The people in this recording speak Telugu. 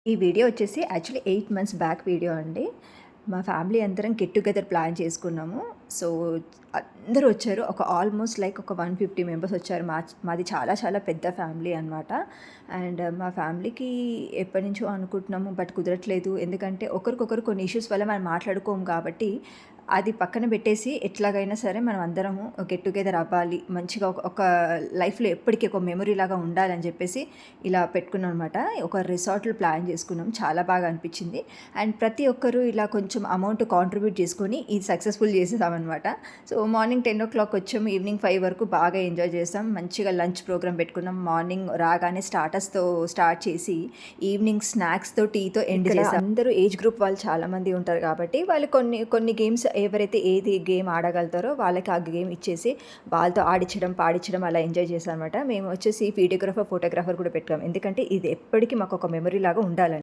ఈ వీడియో వచ్చేసి యాక్చువల్లీ 8 మంత్స్ బ్యాక్ వీడియో అండి. మా ఫ్యామిలీ అందరం గెట్ టుగెదర్ ప్లాన్ చేసుకున్నాము. సో, అందరూ వచ్చారు. ఆల్మోస్ట్ లైక్ ఒక 150 మెంబర్స్ వచ్చారు. మాది చాలా చాలా పెద్ద ఫ్యామిలీ అనమాట. అండ్ మా ఫ్యామిలీకి ఎప్పటినుంచో అనుకుంటున్నాము. బట్ కుదరట్లేదు. ఎందుకంటే ఒకరికొకరు కొన్ని ఇష్యూస్ వల్ల మనం మాట్లాడుకోము కాబట్టి, అది పక్కన పెట్టేసి ఎట్లాగైనా సరే మనం అందరము గెట్ టుగెదర్ అవ్వాలి. మంచిగా ఒక లైఫ్‌లో ఎప్పటికి ఒక మెమరీ లాగా ఉండాలని చెప్పేసి ఇలా పెట్టుకున్నాం అనమాట. ఒక రిసార్ట్‌లో ప్లాన్ చేసుకున్నాం. చాలా బాగా అనిపించింది. అండ్ ప్రతి ఒక్కరు ఇలా కొంచెం అమౌంట్ కాంట్రిబ్యూట్ చేసుకొని ఇది సక్సెస్‌ఫుల్ చేసేసామనమాట. సో, మార్నింగ్ 10:00 వచ్చాము. ఈవినింగ్ 5 వరకు బాగా ఎంజాయ్ చేసాం. మంచిగా లంచ్ ప్రోగ్రామ్ పెట్టుకున్నాం. మార్నింగ్ రాగానే స్టార్టర్స్‌తో స్టార్ట్ చేసి, ఈవినింగ్ స్నాక్స్‌తో, టీతో ఎండ్ చేసాం. అందరూ ఏజ్ గ్రూప్ వాళ్ళు చాలామంది ఉంటారు కాబట్టి, వాళ్ళు కొన్ని కొన్ని గేమ్స్ ఎవరైతే ఏది గేమ్ ఆడగలుగుతారో వాళ్ళకి ఆ గేమ్ ఇచ్చేసి, వాళ్ళతో ఆడించడం, పాడించడం అలా ఎంజాయ్ చేశామనమాట. మేము వచ్చేసి వీడియోగ్రాఫర్, ఫోటోగ్రాఫర్ కూడా పెట్టాం. ఎందుకంటే ఇది ఎప్పటికీ మాకు ఒక మెమరీ లాగా ఉండాలని.